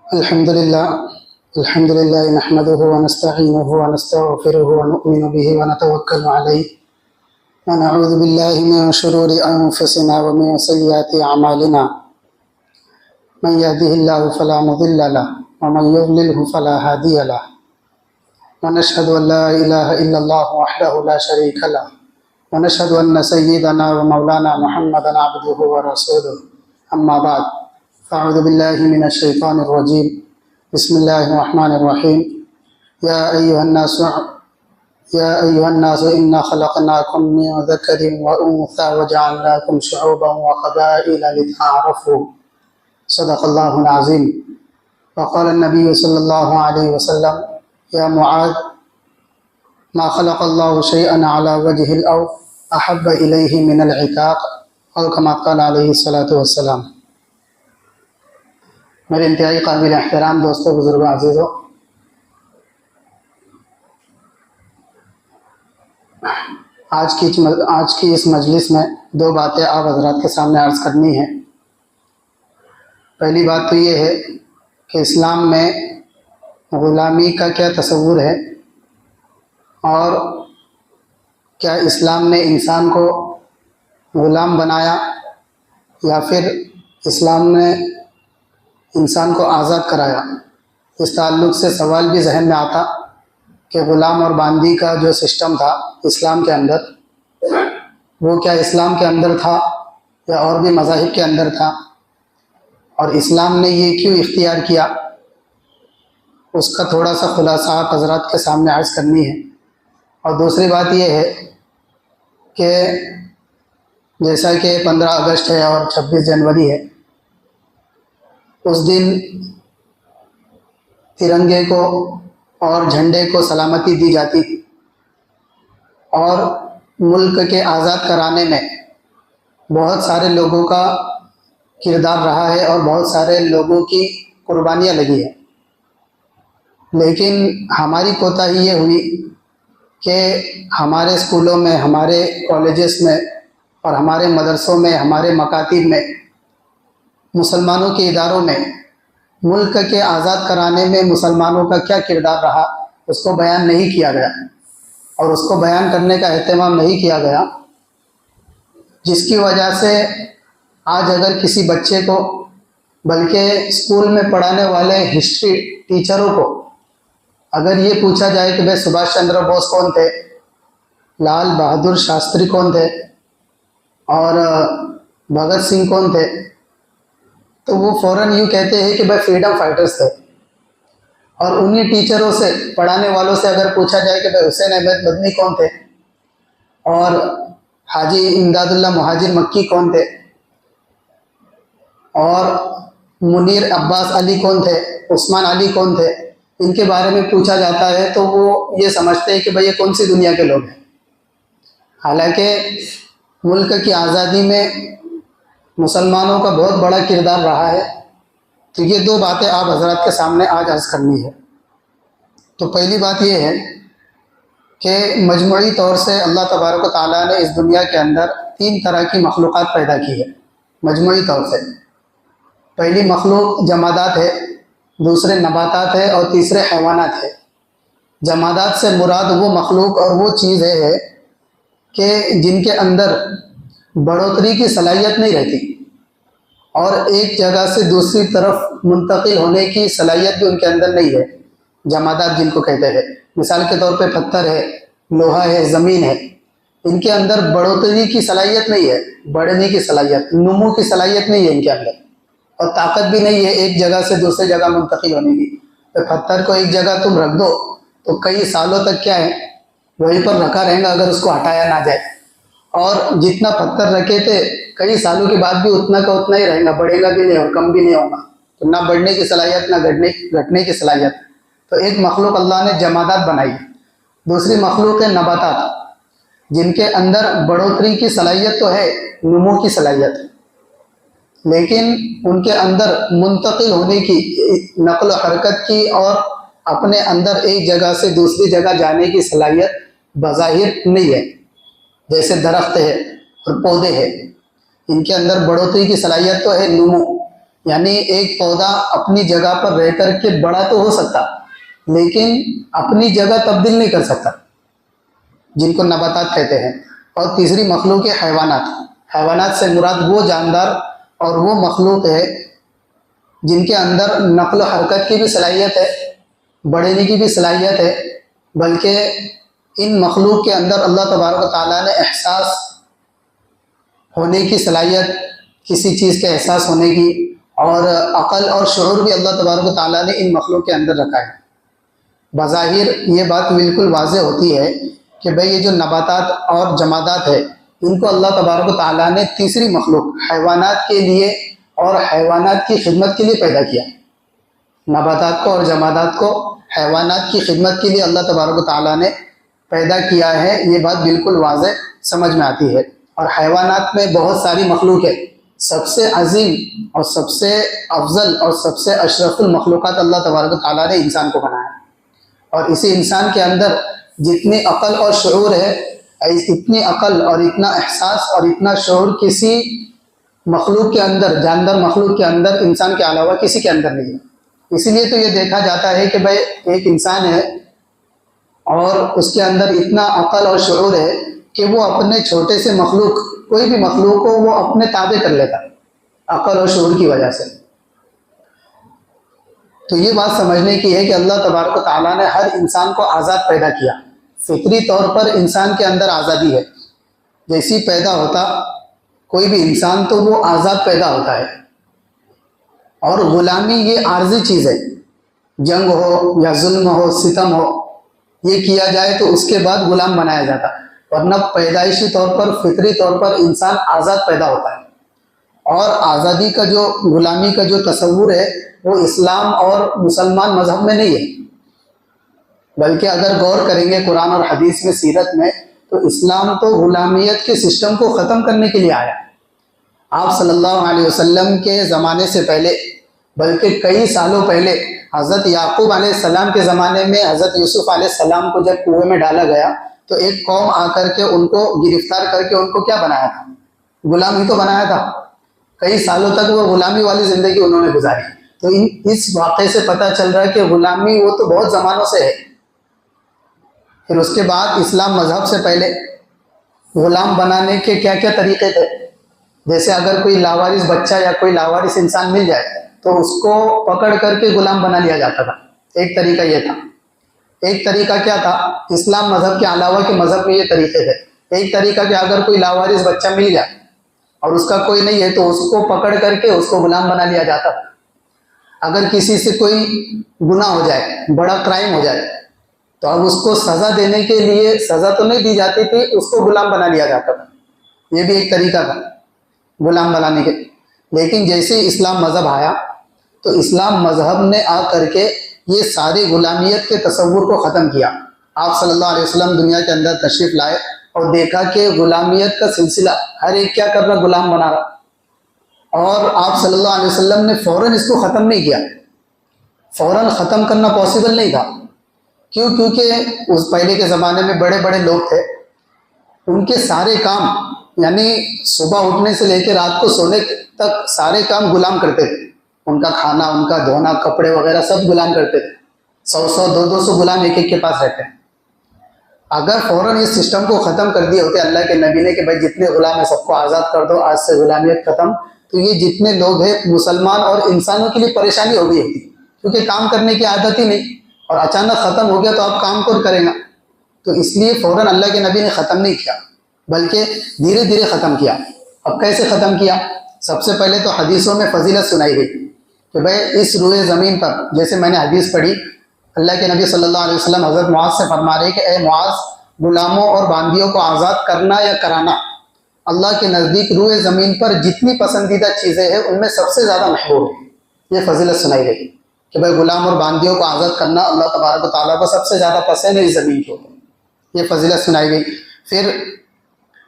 الحمد لله نحمده ونستعينه ونستغفره ونؤمن به ونتوكل عليه ونعوذ بالله من شرور أنفسنا ومن سيئات أعمالنا من يهده الله فلا مضل له ومن يضلله فلا هادي له ونشهد أن لا إله إلا الله وحده لا شريك له ونشهد أن سيدنا ومولانا محمدا عبده ورسوله أما بعد فأعوذ بالله من الشيطان الرجيم بسم الله الرحمن الرحيم يا أيها الناس إنا خلقناكم من ذكر وأنثى وجعلناكم شعوبا وقبائل لتعارفوا صدق الله العظيم. وقال النبي صلى الله عليه وسلم يا معاذ ما خلق الله شيئا على وجه الأرض أحب إليه من العتاق أو كما قال عليه الصلاة والسلام. میرے انتہائی قابل احترام دوستوں، بزرگوں، عزیزوں، آج کی اس مجلس میں دو باتیں آپ حضرات کے سامنے عرض کرنی ہیں. پہلی بات تو یہ ہے کہ اسلام میں غلامی کا کیا تصور ہے، اور کیا اسلام نے انسان کو غلام بنایا یا پھر اسلام نے انسان کو آزاد کرایا. اس تعلق سے سوال بھی ذہن میں آتا کہ غلام اور باندی کا جو سسٹم تھا اسلام کے اندر، وہ کیا اسلام کے اندر تھا یا اور بھی مذاہب کے اندر تھا، اور اسلام نے یہ کیوں اختیار کیا، اس کا تھوڑا سا خلاصہ آپ حضرات کے سامنے عرض کرنی ہے. اور دوسری بات یہ ہے کہ جیسا کہ 15 اگست ہے اور 26 جنوری ہے، اس دن ترنگے کو اور جھنڈے کو سلامتی دی جاتی تھی، اور ملک کے آزاد کرانے میں بہت سارے لوگوں کا کردار رہا ہے اور بہت سارے لوگوں کی قربانیاں لگی ہیں. لیکن ہماری کوتاہی یہ ہوئی کہ ہمارے اسکولوں میں، ہمارے کالجز میں اور ہمارے مدرسوں میں، ہمارے مکاتب میں، مسلمانوں کے اداروں میں ملک کے آزاد کرانے میں مسلمانوں کا کیا کردار رہا، اس کو بیان نہیں کیا گیا، اور اس کو بیان کرنے کا اہتمام نہیں کیا گیا، جس کی وجہ سے آج اگر کسی بچے کو، بلکہ اسکول میں پڑھانے والے ہسٹری ٹیچروں کو اگر یہ پوچھا جائے کہ بھائی سبھاش چندر بوس کون تھے، لال بہادر شاستری کون تھے، اور بھگت سنگھ کون تھے، تو وہ فوراً یوں کہتے ہیں کہ بھائی فریڈم فائٹرز تھے. اور انہی ٹیچروں سے، پڑھانے والوں سے اگر پوچھا جائے کہ بھائی حسین احمد مدنی کون تھے، اور حاجی امداد اللہ مہاجر مکی کون تھے، اور منیر عباس علی کون تھے، عثمان علی کون تھے، ان کے بارے میں پوچھا جاتا ہے تو وہ یہ سمجھتے ہیں کہ بھئی یہ کون سی دنیا کے لوگ ہیں. حالانکہ ملک کی آزادی میں مسلمانوں کا بہت بڑا کردار رہا ہے. تو یہ دو باتیں آپ حضرات کے سامنے آج عرض کرنی ہے. تو پہلی بات یہ ہے کہ مجموعی طور سے اللہ تبارک و تعالیٰ نے اس دنیا کے اندر 3 طرح کی مخلوقات پیدا کی ہے مجموعی طور سے. پہلی مخلوق جمادات ہے، دوسرے نباتات ہے، اور تیسرے حیوانات ہے. جمادات سے مراد وہ مخلوق اور وہ چیز ہے کہ جن کے اندر بڑھوتری کی صلاحیت نہیں رہتی، اور ایک جگہ سے دوسری طرف منتقل ہونے کی صلاحیت بھی ان کے اندر نہیں ہے. جمادات جن کو کہتے ہیں، مثال کے طور پہ پتھر ہے، لوہا ہے، زمین ہے، ان کے اندر بڑھوتری کی صلاحیت نہیں ہے، بڑھنے کی صلاحیت، نمو کی صلاحیت نہیں ہے ان کے اندر، اور طاقت بھی نہیں ہے ایک جگہ سے دوسری جگہ منتقل ہونے کی. تو پتھر کو ایک جگہ تم رکھ دو تو کئی سالوں تک کیا ہے، وہیں پر رکھا رہے گا اگر اس کو ہٹایا نہ جائے. اور جتنا پتھر رکھے تھے کئی سالوں کے بعد بھی اتنا کا اتنا ہی رہے گا، بڑھے گا بھی نہیں اور کم بھی نہیں ہوگا. تو نہ بڑھنے کی صلاحیت نہ گھٹنے کی صلاحیت. تو ایک مخلوق اللہ نے جمادات بنائی. دوسری مخلوق ہے نباتات، جن کے اندر بڑھوتری کی صلاحیت تو ہے، نمو کی صلاحیت، لیکن ان کے اندر منتقل ہونے کی، نقل و حرکت کی، اور اپنے اندر ایک جگہ سے دوسری جگہ جانے کی صلاحیت بظاہر نہیں ہے. جیسے درخت ہے اور پودے ہیں، ان کے اندر بڑھوتری کی صلاحیت تو ہے، نمو، یعنی ایک پودا اپنی جگہ پر رہ کر کے بڑا تو ہو سکتا لیکن اپنی جگہ تبدیل نہیں کر سکتا، جن کو نباتات کہتے ہیں۔ اور تیسری مخلوق ہے حیوانات۔ حیوانات سے مراد وہ جاندار اور وہ مخلوق ہے جن کے اندر نقل و حرکت کی بھی صلاحیت ہے، بڑھنے کی بھی صلاحیت ہے، بلکہ ان مخلوق کے اندر اللہ تبارک و تعالیٰ نے احساس ہونے کی صلاحیت، کسی چیز کے احساس ہونے کی، اور عقل اور شعور بھی اللہ تبارک و تعالیٰ نے ان مخلوق کے اندر رکھا ہے۔ بظاہر یہ بات بالکل واضح ہوتی ہے کہ بھئی یہ جو نباتات اور جمادات ہے ان کو اللہ تبارک و تعالیٰ نے تیسری مخلوق حیوانات کے لیے اور حیوانات کی خدمت کے لیے پیدا کیا۔ نباتات کو اور جمادات کو حیوانات کی خدمت کے لیے اللہ تبارک و تعالیٰ نے پیدا کیا ہے، یہ بات بالکل واضح سمجھ میں آتی ہے۔ اور حیوانات میں بہت ساری مخلوق ہے، سب سے عظیم اور سب سے افضل اور سب سے اشرف المخلوقات اللہ تبارک و تعالیٰ نے انسان کو بنایا، اور اسی انسان کے اندر جتنی عقل اور شعور ہے، اتنی عقل اور اتنا احساس اور اتنا شعور کسی مخلوق کے اندر، جاندار مخلوق کے اندر، انسان کے علاوہ کسی کے اندر نہیں ہے۔ اسی لیے تو یہ دیکھا جاتا ہے کہ بھائی ایک انسان ہے اور اس کے اندر اتنا عقل اور شعور ہے کہ وہ اپنے چھوٹے سے مخلوق، کوئی بھی مخلوق کو وہ اپنے تابع کر لیتا عقل اور شعور کی وجہ سے۔ تو یہ بات سمجھنے کی ہے کہ اللہ تبارک و تعالیٰ نے ہر انسان کو آزاد پیدا کیا، فطری طور پر انسان کے اندر آزادی ہے۔ جیسی پیدا ہوتا کوئی بھی انسان تو وہ آزاد پیدا ہوتا ہے، اور غلامی یہ عارضی چیز ہے، جنگ ہو یا ظلم ہو، ستم ہو، یہ کیا جائے تو اس کے بعد غلام بنایا جاتا، ورنہ پیدائشی طور پر، فطری طور پر انسان آزاد پیدا ہوتا ہے۔ اور آزادی کا جو، غلامی کا جو تصور ہے وہ اسلام اور مسلمان مذہب میں نہیں ہے، بلکہ اگر غور کریں گے قرآن اور حدیث میں، سیرت میں، تو اسلام تو غلامیت کے سسٹم کو ختم کرنے کے لیے آیا۔ آپ صلی اللہ علیہ وسلم کے زمانے سے پہلے، بلکہ کئی سالوں پہلے، حضرت یعقوب علیہ السلام کے زمانے میں حضرت یوسف علیہ السلام کو جب کنویں میں ڈالا گیا تو ایک قوم آ کر کے ان کو گرفتار کر کے ان کو کیا بنایا تھا؟ غلام ہی تو بنایا تھا۔ کئی سالوں تک وہ غلامی والی زندگی انہوں نے گزاری۔ تو اس واقعے سے پتہ چل رہا ہے کہ غلامی وہ تو بہت زمانوں سے ہے۔ پھر اس کے بعد اسلام مذہب سے پہلے غلام بنانے کے کیا کیا طریقے تھے؟ جیسے اگر کوئی لاوارث بچہ یا کوئی لاوارث انسان مل جائے تو اس کو پکڑ کر کے غلام بنا لیا جاتا تھا، ایک طریقہ یہ تھا۔ ایک طریقہ کیا تھا؟ اسلام مذہب کے علاوہ کے مذہب میں یہ طریقے تھے۔ ایک طریقہ کہ اگر کوئی لاوارث بچہ مل جائے اور اس کا کوئی نہیں ہے تو اس کو پکڑ کر کے اس کو غلام بنا لیا جاتا تھا۔ اگر کسی سے کوئی گناہ ہو جائے، بڑا کرائم ہو جائے، تو اب اس کو سزا دینے کے لیے، سزا تو نہیں دی جاتی تھی، اس کو غلام بنا لیا جاتا تھا۔ یہ بھی ایک طریقہ تھا غلام بنانے کے۔ لیکن جیسے اسلام مذہب آیا تو اسلام مذہب نے آ کر کے یہ ساری غلامیت کے تصور کو ختم کیا۔ آپ صلی اللہ علیہ وسلم دنیا کے اندر تشریف لائے اور دیکھا کہ غلامیت کا سلسلہ ہر ایک کیا کر رہا؟ غلام بنا رہا۔ اور آپ صلی اللہ علیہ وسلم نے فوراً اس کو ختم نہیں کیا، فوراً ختم کرنا پاسبل نہیں تھا۔ کیوں؟ کیونکہ اس پہلے کے زمانے میں بڑے بڑے لوگ تھے، ان کے سارے کام، یعنی صبح اٹھنے سے لے کے رات کو سونے تک سارے کام غلام کرتے تھے۔ ان کا کھانا، ان کا دھونا، کپڑے وغیرہ سب غلام کرتے تھے۔ 100 200 غلام ایک ایک کے پاس رہتے ہیں۔ اگر فوراً اس سسٹم کو ختم کر دیے ہوتے اللہ کے نبی نے کہ بھائی جتنے غلام ہیں سب کو آزاد کر دو، آج سے غلامیت ختم، تو یہ جتنے لوگ ہیں مسلمان اور انسانوں کے لیے پریشانی ہو گئی ہوتی، کیونکہ کام کرنے کی عادت ہی نہیں، اور اچانک ختم ہو گیا تو اب کام کون کرے گا؟ تو اس لیے فوراً اللہ کے نبی نے ختم نہیں کیا، بلکہ دھیرے دھیرے ختم کیا۔ اب کیسے ختم کیا؟ سب سے پہلے تو حدیثوں میں فضیلت سنائی گئی کہ بھائی اس روئے زمین پر، جیسے میں نے حدیث پڑھی، اللہ کے نبی صلی اللہ علیہ وسلم حضرت معاذ سے فرما رہے کہ اے معاذ، غلاموں اور باندیوں کو آزاد کرنا یا کرانا اللہ کے نزدیک روئے زمین پر جتنی پسندیدہ چیزیں ہیں ان میں سب سے زیادہ محبوب ہے۔ یہ فضیلت سنائی گئی کہ بھائی غلام اور باندیوں کو آزاد کرنا اللہ تبارک و تعالیٰ کو سب سے زیادہ پسند ہے اس زمین کے اوپر۔ یہ فضیلت سنائی گئی۔ پھر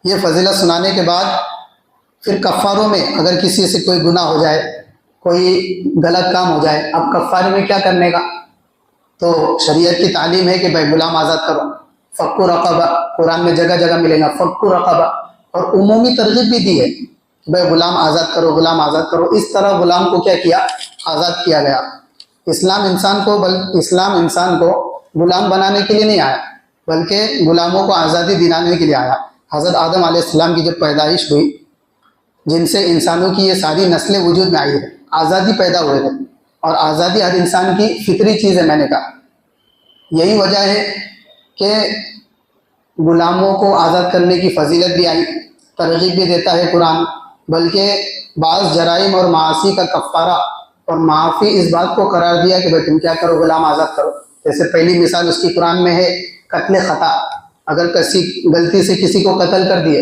یہ فضیلت سنانے کے بعد پھر کفاروں میں اگر کسی سے کوئی گناہ ہو جائے، کوئی غلط کام ہو جائے، اب کفارے میں کیا کرنے کا؟ تو شریعت کی تعلیم ہے کہ بھائی غلام آزاد کرو، فک رقبہ، قرآن میں جگہ جگہ ملے گا فک رقبہ، اور عمومی ترغیب بھی دی ہے بھائی غلام آزاد کرو، غلام آزاد کرو، اس طرح غلام کو کیا کیا؟ آزاد کیا گیا۔ اسلام انسان کو غلام بنانے کے لیے نہیں آیا، بلکہ غلاموں کو آزادی دلانے کے لیے آیا۔ حضرت آدم علیہ السلام کی جب پیدائش ہوئی، جن سے انسانوں کی یہ ساری نسلیں وجود میں آئی ہے، آزادی پیدا ہوئے تھے، اور آزادی ہر انسان کی فطری چیز ہے۔ میں نے کہا یہی وجہ ہے کہ غلاموں کو آزاد کرنے کی فضیلت بھی آئی، ترغیب بھی دیتا ہے قرآن، بلکہ بعض جرائم اور معاصی کا کفارہ اور معافی اس بات کو قرار دیا کہ بھائی تم کیا کرو؟ غلام آزاد کرو۔ جیسے پہلی مثال اس کی قرآن میں ہے قتل خطا، اگر کسی غلطی سے کسی کو قتل کر دیے،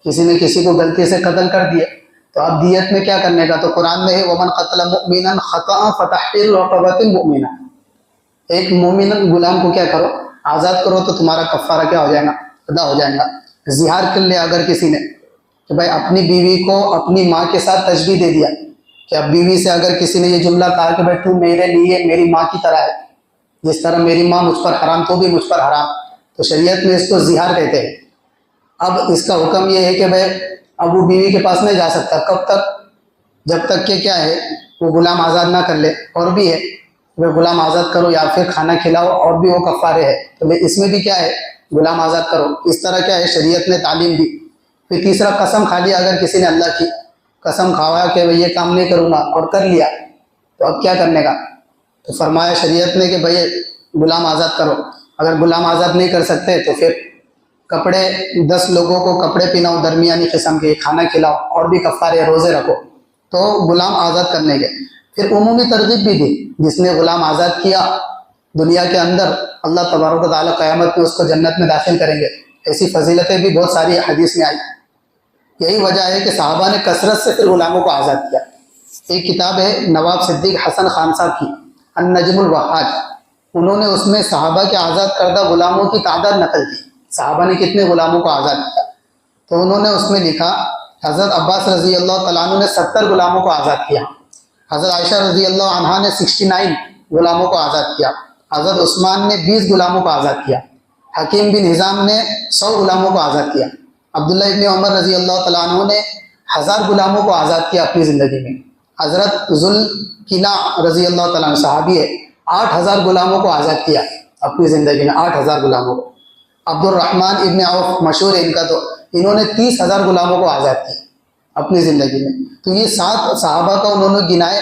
کسی نے کسی کو غلطی سے قتل کر دیے، تو اب دیت میں کیا کرنے کا؟ تو قرآن میں ہے ومن قتل مؤمنا خطأ فتحرير رقبة مؤمنہ، ایک مومن غلام کو کیا کرو؟ آزاد کرو، تو تمہارا کفارہ کیا ہو جائے گا؟ ادا ہو جائے گا۔ زہار کر لیا اگر کسی نے کہ بھائی اپنی بیوی کو اپنی ماں کے ساتھ تشبیہ دے دیا، کہ اب بیوی سے اگر کسی نے یہ جملہ کہا کہ بھائی تو میرے لیے میری ماں کی طرح ہے، جس طرح میری ماں مجھ پر حرام تو بھی مجھ پر حرام، تو شریعت میں اس کو زہار کہتے ہیں۔ اب اس کا حکم یہ ہے کہ بھائی اب وہ بیوی کے پاس نہیں جا سکتا، کب تک؟ جب تک کہ کیا ہے وہ غلام آزاد نہ کر لے۔ اور بھی ہے وہ غلام آزاد کرو یا پھر کھانا کھلاؤ، اور بھی وہ کفارے ہے، تو اس میں بھی کیا ہے؟ غلام آزاد کرو۔ اس طرح کیا ہے شریعت نے تعلیم دی۔ پھر تیسرا قسم کھا لیا اگر کسی نے اللہ کی قسم کھایا کہ یہ کام نہیں کروں گا اور کر لیا، تو اب کیا کرنے کا؟ تو فرمایا شریعت نے کہ بھائی غلام آزاد کرو۔ اگر غلام آزاد نہیں کر سکتے تو پھر کپڑے 10 لوگوں کو کپڑے پہناؤ درمیانی قسم کے، کھانا کھلاؤ، اور بھی کفارے، روزے رکھو، تو غلام آزاد کرنے کے۔ پھر عمومی ترغیب بھی دی، جس نے غلام آزاد کیا دنیا کے اندر اللہ تبارک و تعالیٰ قیامت میں اس کو جنت میں داخل کریں گے۔ ایسی فضیلتیں بھی بہت ساری حدیث میں آئی۔ یہی وجہ ہے کہ صحابہ نے کثرت سے پھر غلاموں کو آزاد کیا۔ ایک کتاب ہے نواب صدیق حسن خان صاحب کی، النجم الوحاج، انہوں نے اس میں صحابہ کے آزاد کردہ غلاموں کی تعداد نقل کی، صحابہ نے کتنے غلاموں کو آزاد کیا۔ تو انہوں نے اس میں لکھا حضرت عباس رضی اللہ تعالیٰ عنہ نے 70 غلاموں کو آزاد کیا، حضرت عائشہ رضی اللہ عنہا نے 69 غلاموں کو آزاد کیا، حضرت عثمان نے 20 غلاموں کو آزاد کیا، حکیم بن حزام نے 100 غلاموں کو آزاد کیا، عبداللہ ابن عمر رضی اللہ تعالیٰ عنہ نے 1000 غلاموں کو آزاد کیا اپنی زندگی میں، حضرت ذوالقلع رضی اللہ تعالیٰ عنہ صحابی ہے، 8000 غلاموں کو آزاد کیا اپنی زندگی میں، 8000 غلاموں کو۔ عبد الرحمن ابن عوف مشہور ہے ان کا، تو انہوں نے 30,000 غلاموں کو آزاد کیا اپنی زندگی میں۔ تو یہ 7 صحابہ کا انہوں نے گنائے۔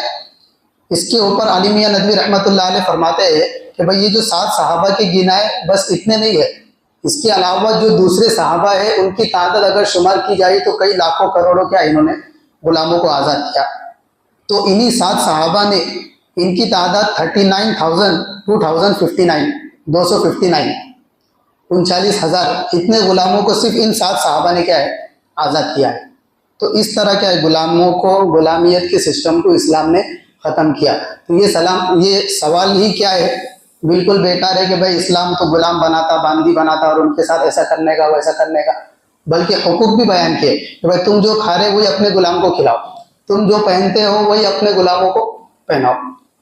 اس کے اوپر علی میاں ندوی رحمۃ اللہ علیہ فرماتے ہیں کہ بھائی یہ جو 7 صحابہ کے گنائے بس اتنے نہیں ہے، اس کے علاوہ جو دوسرے صحابہ ہیں ان کی تعداد اگر شمار کی جائے تو کئی لاکھوں کروڑوں کیا انہوں نے غلاموں کو آزاد کیا۔ تو انہی 7 صحابہ نے، ان کی تعداد 259 39,000 اتنے غلاموں کو صرف ان 7 صحابہ نے کیا ہے؟ آزاد کیا ہے۔ تو اس طرح کیا ہے غلاموں کو، غلامیت کے سسٹم کو اسلام نے ختم کیا۔ تو یہ سوال ہی کیا ہے؟ بالکل بیکار ہے کہ بھائی اسلام تو غلام بناتا، باندی بناتا اور ان کے ساتھ ایسا کرنے کا ویسا کرنے کا، بلکہ حقوق بھی بیان کیے کہ بھائی تم جو کھا رہے وہی اپنے غلام کو کھلاؤ، تم جو پہنتے ہو وہی اپنے غلاموں کو پہناؤ۔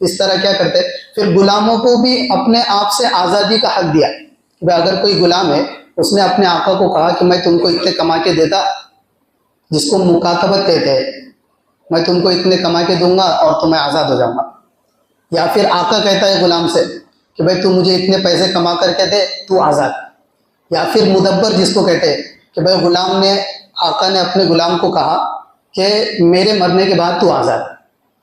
اس طرح کیا کرتے؟ پھر غلاموں کو بھی اپنے آپ سے آزادی کا حق دیا کہ بھائی اگر کوئی غلام ہے، اس نے اپنے آقا کو کہا کہ میں تم کو اتنے کما کے دیتا، جس کو مکاتبت کہتے ہیں، میں تم کو اتنے کما کے دوں گا اور تمہیں آزاد ہو جاؤں گا۔ یا پھر آقا کہتا ہے غلام سے کہ بھائی تو مجھے اتنے پیسے کما کر کے دے، تو آزاد۔ یا پھر مدبر جس کو کہتے ہیں کہ بھائی آقا نے اپنے غلام کو کہا کہ میرے مرنے کے بعد تو آزاد،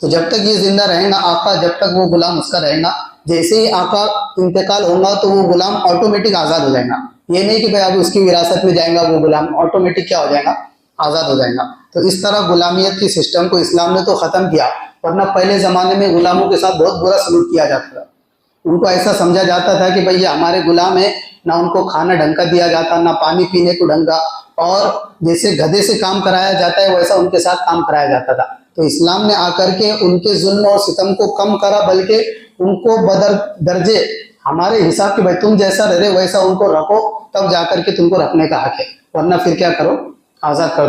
تو جب تک یہ زندہ رہے گا آقا، جب تک وہ غلام اس کا رہے گا، جیسے ہی آقا انتقال ہوگا تو وہ غلام آٹومیٹک آزاد ہو جائے گا۔ یہ نہیں کہ بھائی اب اس کی وراثت میں جائے گا، وہ غلام آٹومیٹک کیا ہو جائے گا؟ آزاد ہو جائے گا۔ تو اس طرح غلامیت کی سسٹم کو اسلام نے تو ختم کیا، ورنہ پہلے زمانے میں غلاموں کے ساتھ بہت برا سلوک کیا جاتا تھا۔ ان کو ایسا سمجھا جاتا تھا کہ بھئی یہ ہمارے غلام ہیں، نہ ان کو کھانا ڈھنگ کا دیا جاتا، نہ پانی پینے کو ڈھنگ کا، اور جیسے گدھے سے کام کرایا جاتا ہے ویسا ان کے ساتھ کام کرایا جاتا تھا۔ تو اسلام نے آ کر کے ان کے ظلم اور ستم کو کم کرا، بلکہ ان کو بدر درجے ہمارے حساب کے بھائی تم جیسا رہے ویسا ان کو رکھو، تب جا کر کے تم کو رکھنے کا حق ہے، ورنہ پھر کیا کرو؟ آزاد کرو۔